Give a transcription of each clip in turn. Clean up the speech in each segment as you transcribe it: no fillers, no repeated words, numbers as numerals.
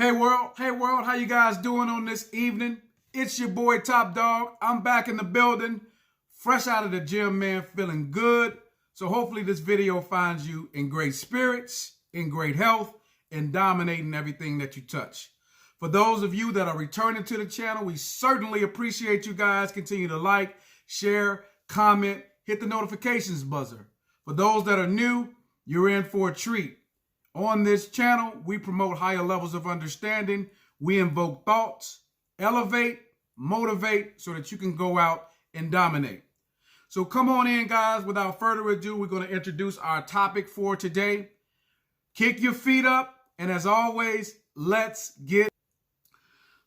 Hey world, how you guys doing on this evening? It's your boy Top Dog. I'm back in the building, fresh out of the gym, man, feeling good. So hopefully this video finds you in great spirits, in great health, and dominating everything that you touch. For those of you that are returning to the channel, we certainly appreciate you guys. Continue to like, share, comment, hit the notifications buzzer. For those that are new, you're in for a treat. On this channel, we promote higher levels of understanding. We invoke thoughts, elevate, motivate, so that you can go out and dominate. So come on in, guys. Without further ado, we're going to introduce our topic for today. Kick your feet up, and as always, let's get.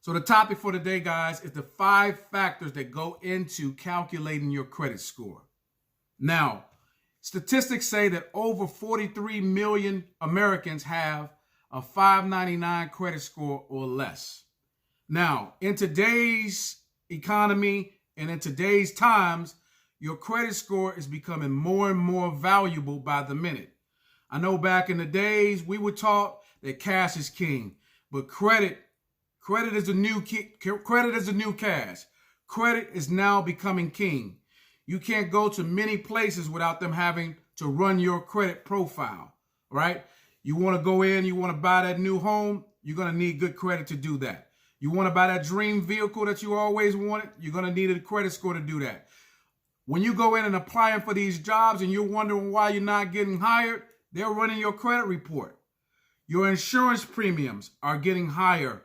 So the topic for today, guys, is the 5 factors that go into calculating your credit score. Now, statistics say that over 43 million Americans have a 599 credit score or less. Now, in today's economy and in today's times, your credit score is becoming more and more valuable by the minute. I know back in the days, we were taught that cash is king, but credit is the new cash. Credit is now becoming king. You can't go to many places without them having to run your credit profile, right? You want to go in, you want to buy that new home, you're going to need good credit to do that. You want to buy that dream vehicle that you always wanted, you're going to need a credit score to do that. When you go in and applying for these jobs and you're wondering why you're not getting hired, they're running your credit report. Your insurance premiums are getting higher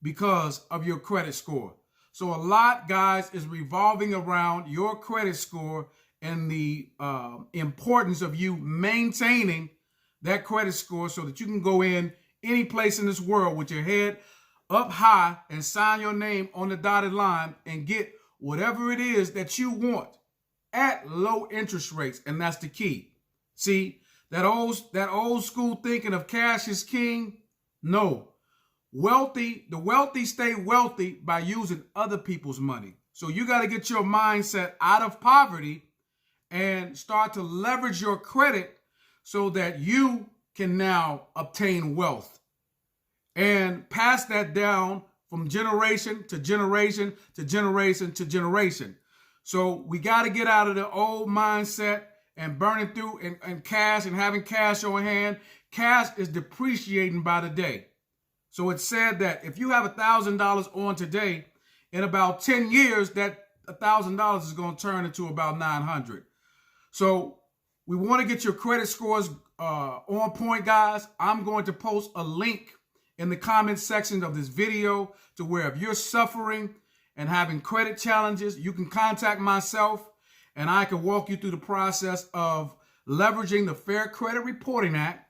because of your credit score. So a lot, guys, is revolving around your credit score and the importance of you maintaining that credit score so that you can go in any place in this world with your head up high and sign your name on the dotted line and get whatever it is that you want at low interest rates. And that's the key. See, that old school thinking of cash is king. No. The wealthy stay wealthy by using other people's money. So you got to get your mindset out of poverty and start to leverage your credit so that you can now obtain wealth and pass that down from generation to generation to generation to generation. So we got to get out of the old mindset and burning through and cash and having cash on hand. Cash is depreciating by the day. So it's said that if you have $1,000 on today, in about 10 years, that $1,000 is going to turn into about $900. So we want to get your credit scores on point, guys. I'm going to post a link in the comment section of this video to where if you're suffering and having credit challenges, you can contact myself and I can walk you through the process of leveraging the Fair Credit Reporting Act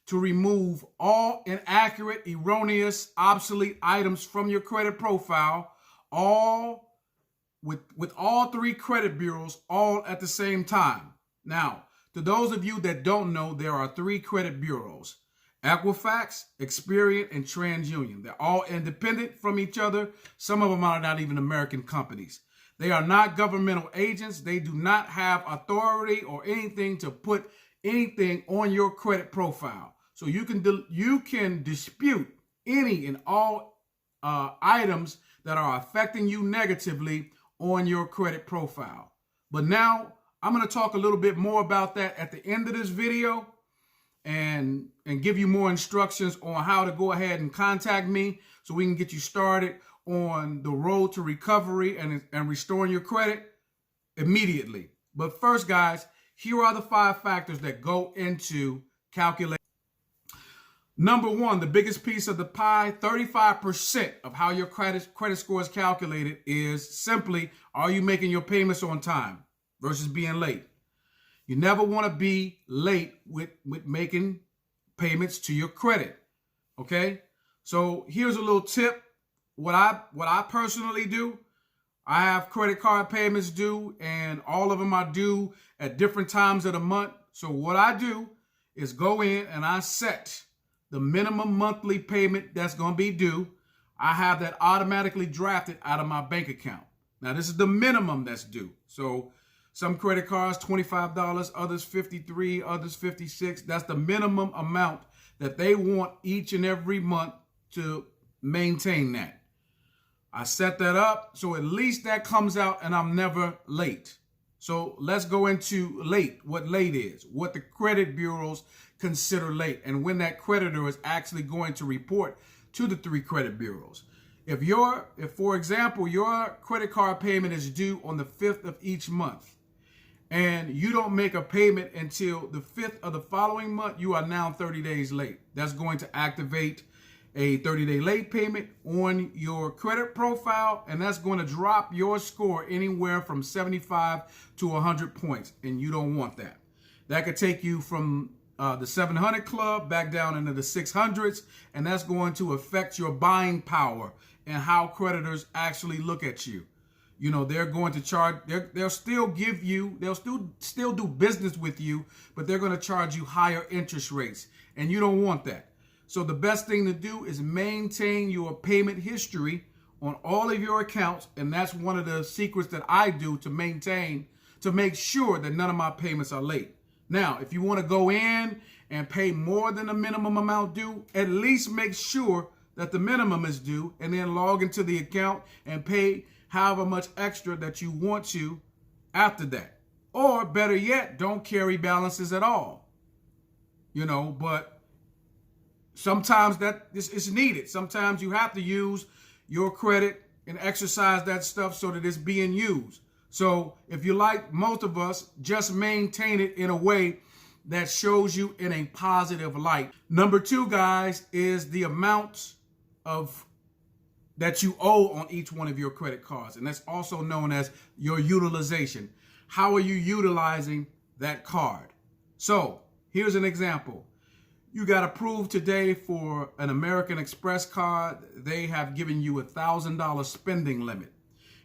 to remove all inaccurate, erroneous, obsolete items from your credit profile, all with all 3 credit bureaus all at the same time. Now, to those of you that don't know, there are 3 credit bureaus: Equifax, Experian, and TransUnion. They're all independent from each other. Some of them are not even American companies. They are not governmental agents. They do not have authority or anything to put anything on your credit profile. So you can dispute any and all items that are affecting you negatively on your credit profile. But now I'm going to talk a little bit more about that at the end of this video and give you more instructions on how to go ahead and contact me so we can get you started on the road to recovery and restoring your credit immediately. But first, guys, here are the 5 factors that go into calculating. Number 1, the biggest piece of the pie, 35% of how your credit score is calculated is simply, are you making your payments on time versus being late? You never want to be late with making payments to your credit, okay? So here's a little tip. What I personally do, I have credit card payments due, and all of them are due at different times of the month. So what I do is go in and I set the minimum monthly payment that's going to be due. I have that automatically drafted out of my bank account. Now, this is the minimum that's due. So some credit cards, $25, others $53, others $56. That's the minimum amount that they want each and every month to maintain that. I set that up so at least that comes out and I'm never late. So let's go into late, what late is, what the credit bureaus consider late, and when that creditor is actually going to report to the 3 credit bureaus. If for example, your credit card payment is due on the 5th of each month, and you don't make a payment until the 5th of the following month, you are now 30 days late. That's going to activate a 30-day late payment on your credit profile, and that's going to drop your score anywhere from 75 to 100 points, and you don't want that. That could take you from the 700 club back down into the 600s, and that's going to affect your buying power and how creditors actually look at you. You know, they're going to charge, they'll still give you, they'll still do business with you, but they're going to charge you higher interest rates, and you don't want that. So the best thing to do is maintain your payment history on all of your accounts, and that's one of the secrets that I do to maintain, to make sure that none of my payments are late. Now, if you want to go in and pay more than the minimum amount due, at least make sure that the minimum is due, and then log into the account and pay however much extra that you want to after that. Or better yet, don't carry balances at all. You know, but sometimes that is needed. Sometimes you have to use your credit and exercise that stuff so that it's being used. So if you like most of us, just maintain it in a way that shows you in a positive light. Number 2, guys, is the amount that you owe on each one of your credit cards. And that's also known as your utilization. How are you utilizing that card? So here's an example. You got approved today for an American Express card. They have given you $1,000 spending limit.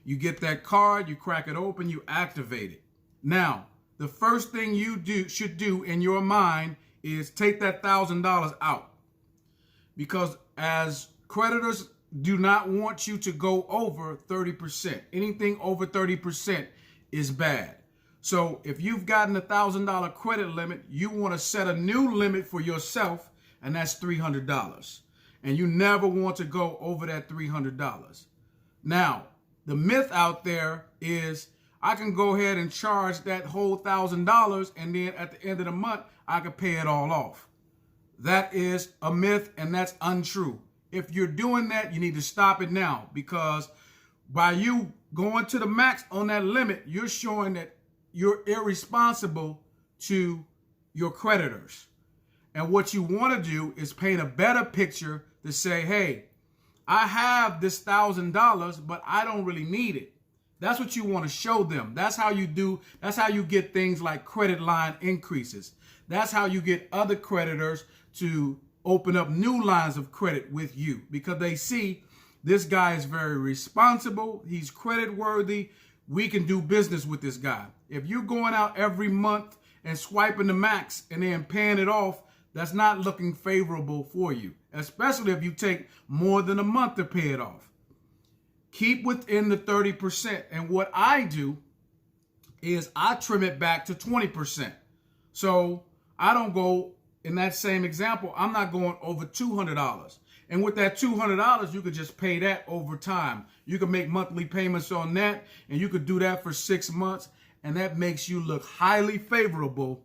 You get that card, you crack it open, you activate it. Now, the first thing you should do in your mind is take that $1,000 out. Because as creditors do not want you to go over 30%. Anything over 30% is bad. So if you've gotten a $1,000 credit limit, you want to set a new limit for yourself, and that's $300. And you never want to go over that $300. Now, the myth out there is I can go ahead and charge that whole $1,000, and then at the end of the month, I can pay it all off. That is a myth, and that's untrue. If you're doing that, you need to stop it now, because by you going to the max on that limit, you're showing that you're irresponsible to your creditors. And what you want to do is paint a better picture to say, hey, I have this $1,000, but I don't really need it. That's what you want to show them. That's how you do. That's how you get things like credit line increases. That's how you get other creditors to open up new lines of credit with you, because they see this guy is very responsible. He's credit worthy. We can do business with this guy. If you're going out every month and swiping the max and then paying it off, that's not looking favorable for you, especially if you take more than a month to pay it off. Keep within the 30%. And what I do is I trim it back to 20%. So I don't go, in that same example, I'm not going over $200. And with that $200, you could just pay that over time. You can make monthly payments on that, and you could do that for 6 months, and that makes you look highly favorable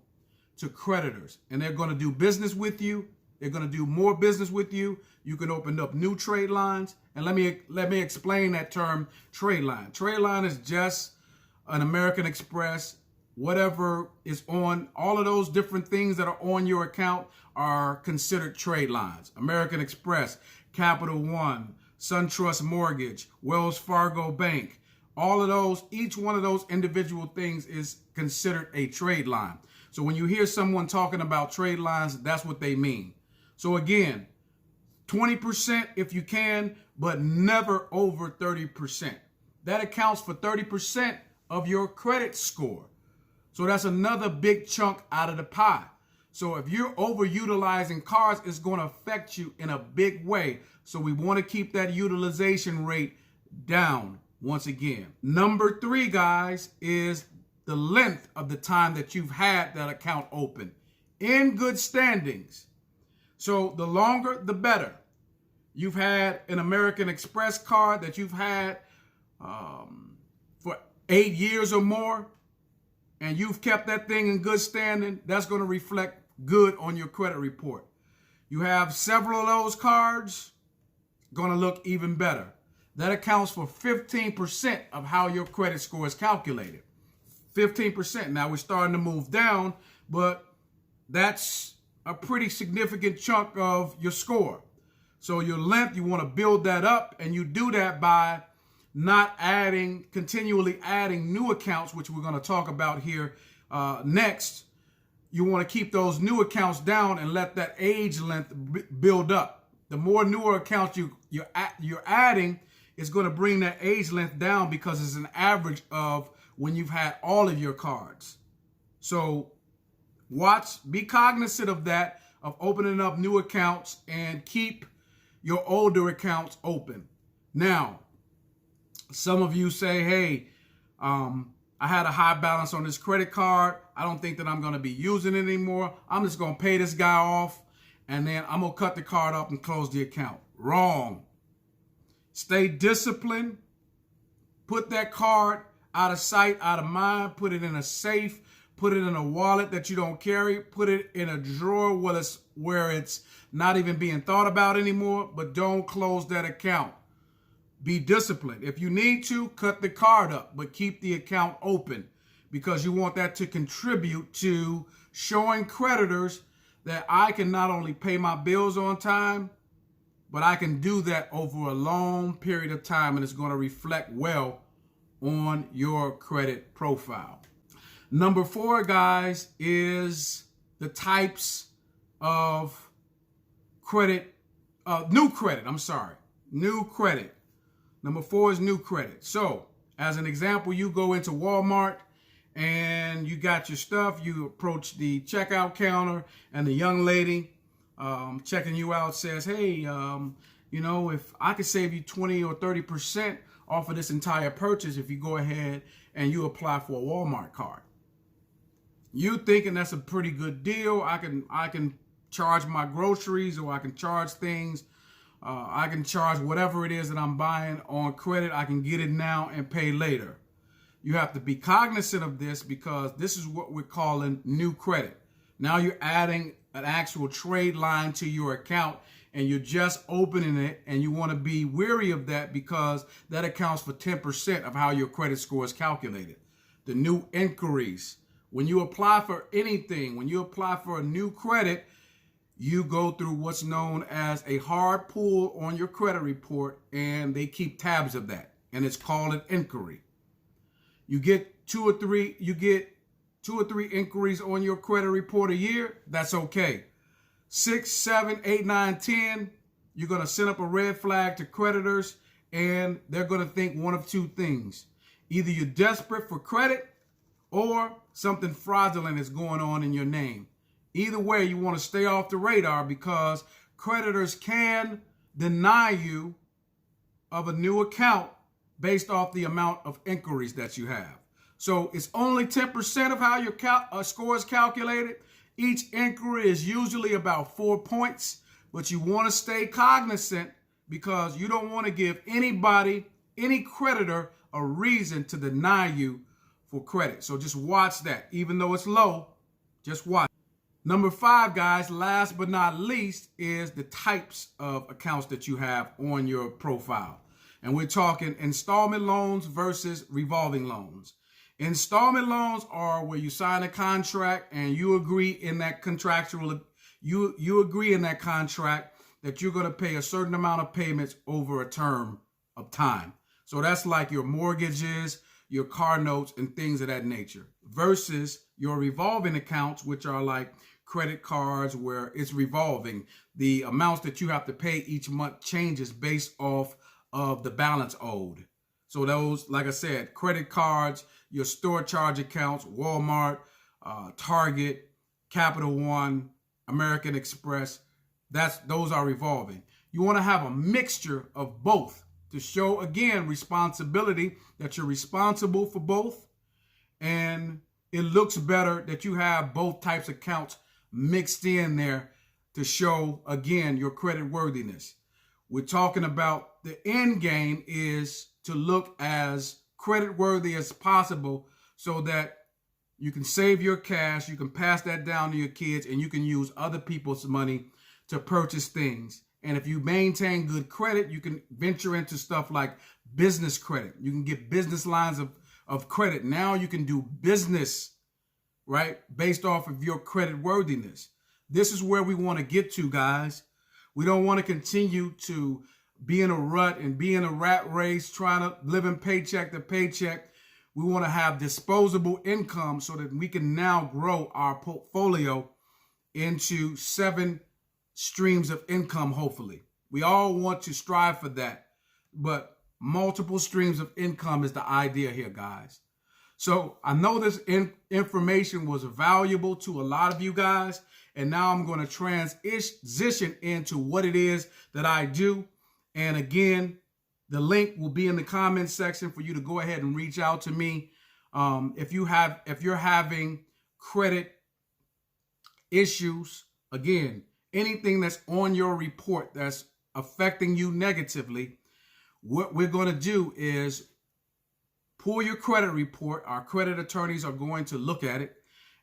to creditors. And they're going to do business with you. They're going to do more business with you. You can open up new trade lines. And let me explain that term, trade line. Trade line is just an American Express, whatever is on, all of those different things that are on your account are considered trade lines. American Express, Capital One, SunTrust Mortgage, Wells Fargo Bank, all of those, each one of those individual things is considered a trade line. So when you hear someone talking about trade lines, that's what they mean. So again, 20% if you can, but never over 30%. That accounts for 30% of your credit score. So that's another big chunk out of the pie. So if you're overutilizing cards, it's going to affect you in a big way. So we want to keep that utilization rate down once again. Number 3, guys, is the length of the time that you've had that account open in good standings. So the longer, the better. you've had an American Express card that you've had for 8 years or more, and you've kept that thing in good standing, that's going to reflect good on your credit report. You have several of those cards, going to look even better. That accounts for 15% of how your credit score is calculated. 15%. Now we're starting to move down, but that's a pretty significant chunk of your score. So your length, you want to build that up, and you do that by not continually adding new accounts, which we're going to talk about here next. You want to keep those new accounts down and let that age length build up. The more newer accounts you're adding, it's going to bring that age length down because it's an average of when you've had all of your cards. So be cognizant of that, of opening up new accounts, and keep your older accounts open. Now, some of you say, hey, I had a high balance on this credit card. I don't think that I'm going to be using it anymore. I'm just going to pay this guy off, and then I'm going to cut the card up and close the account. Wrong. Stay disciplined. Put that card out of sight, out of mind. Put it in a safe. Put it in a wallet that you don't carry. Put it in a drawer where it's not even being thought about anymore, but don't close that account. Be disciplined. If you need to, cut the card up, but keep the account open, because you want that to contribute to showing creditors that I can not only pay my bills on time, but I can do that over a long period of time, and it's going to reflect well on your credit profile. Number 4, guys, is the types of credit, new credit. New credit. Number 4 is new credit. So, as an example, you go into Walmart and you got your stuff. You approach the checkout counter, and the young lady checking you out says, hey, if I could save you 20 or 30% off of this entire purchase if you go ahead and you apply for a Walmart card. You thinking that's a pretty good deal. I can charge my groceries, or I can charge things. I can charge whatever it is that I'm buying on credit. I can get it now and pay later. You have to be cognizant of this, because this is what we're calling new credit. Now you're adding an actual trade line to your account, and you're just opening it, and you want to be wary of that, because that accounts for 10% of how your credit score is calculated. The new inquiries. When you apply for anything, when you apply for a new credit, you go through what's known as a hard pull on your credit report, and they keep tabs of that, and it's called an inquiry. You get two or three inquiries on your credit report a year. That's okay. 6, 7, 8, 9, 10, you're going to send up a red flag to creditors, and they're going to think one of two things. Either you're desperate for credit, or something fraudulent is going on in your name. Either way, you want to stay off the radar, because creditors can deny you of a new account based off the amount of inquiries that you have. So it's only 10% of how your score is calculated. Each inquiry is usually about 4 points, but you want to stay cognizant, because you don't want to give anybody, any creditor, a reason to deny you for credit. So just watch that. Even though it's low, just watch. Number 5, guys, last but not least, is the types of accounts that you have on your profile. And we're talking installment loans versus revolving loans. Installment loans are where you sign a contract and you agree in that you agree in that contract that you're going to pay a certain amount of payments over a term of time. So that's like your mortgages, your car notes, and things of that nature, versus your revolving accounts, which are like credit cards, where it's revolving. The amounts that you have to pay each month changes based off of the balance owed. So those, like I said, credit cards, your store charge accounts, Walmart, Target, Capital One, American Express, those are revolving. You want to have a mixture of both to show, again, responsibility, that you're responsible for both. And it looks better that you have both types of accounts mixed in there to show, again, your credit worthiness. We're talking about the end game is to look as credit worthy as possible so that you can save your cash, you can pass that down to your kids, and you can use other people's money to purchase things. And if you maintain good credit, you can venture into stuff like business credit. You can get business lines of credit. Now you can do business, right, based off of your credit worthiness. This is where we want to get to, guys. We don't want to continue to be in a rut and be in a rat race trying to live in paycheck to paycheck. We want to have disposable income so that we can now grow our portfolio into 7 streams of income, hopefully. We all want to strive for that, but multiple streams of income is the idea here, guys. So I know this information was valuable to a lot of you guys, and now I'm going to transition into what it is that I do. And again, the link will be in the comment section for you to go ahead and reach out to me. If you're having credit issues, again, anything that's on your report that's affecting you negatively, what we're going to do is pull your credit report. Our credit attorneys are going to look at it,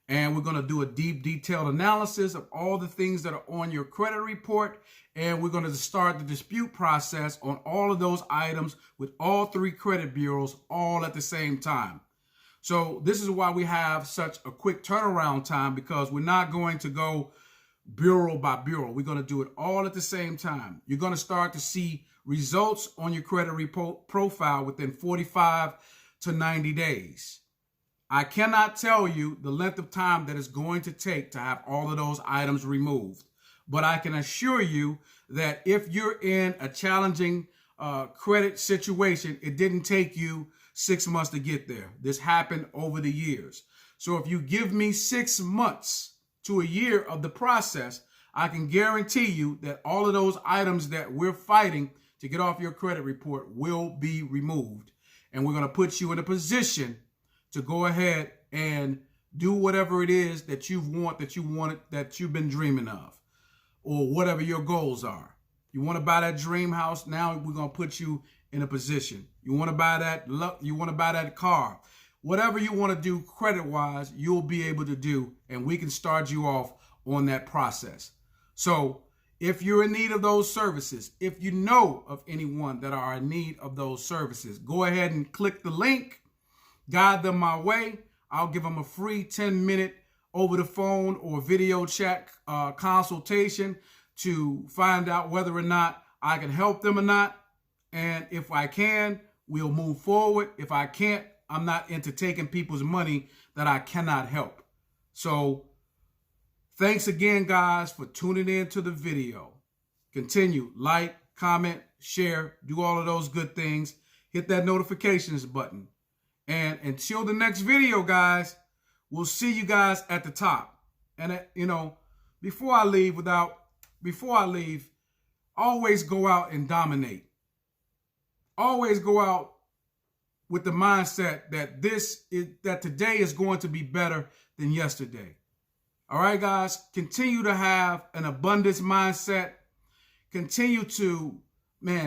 and we're going to do a deep, detailed analysis of all the things that are on your credit report. And we're going to start the dispute process on all of those items with all 3 credit bureaus all at the same time. So this is why we have such a quick turnaround time, because we're not going to go bureau by bureau. We're going to do it all at the same time. You're going to start to see results on your credit profile within 45 to 90 days. I cannot tell you the length of time that it's going to take to have all of those items removed, but I can assure you that if you're in a challenging credit situation, it didn't take you 6 months to get there. This happened over the years. So if you give me 6 months to a year of the process, I can guarantee you that all of those items that we're fighting to get off your credit report will be removed. And we're going to put you in a position to go ahead and do whatever it is that you've been dreaming of, or whatever your goals are. You want to buy that dream house? Now we're going to put you in a position. You want to buy that car? Whatever you want to do credit-wise, you'll be able to do, and we can start you off on that process. So if you're in need of those services, if you know of anyone that are in need of those services, go ahead and click the link, guide them my way. I'll give them a free 10-minute over the phone or video chat consultation to find out whether or not I can help them or not. And if I can, we'll move forward. If I can't, I'm not into taking people's money that I cannot help. So thanks again, guys, for tuning in to the video. Continue, like, comment, share, do all of those good things. Hit that notifications button. And until the next video, guys, we'll see you guys at the top. And, before I leave, always go out and dominate. Always go out with the mindset that today is going to be better than yesterday. All right, guys, continue to have an abundance mindset. Continue to,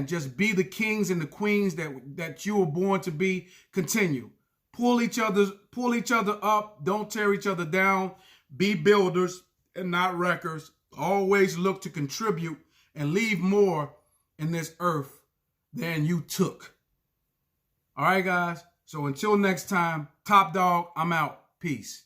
just be the kings and the queens that you were born to be. Continue. Pull each other up. Don't tear each other down. Be builders and not wreckers. Always look to contribute and leave more in this earth than you took. All right, guys. So until next time, Top Dog, I'm out. Peace.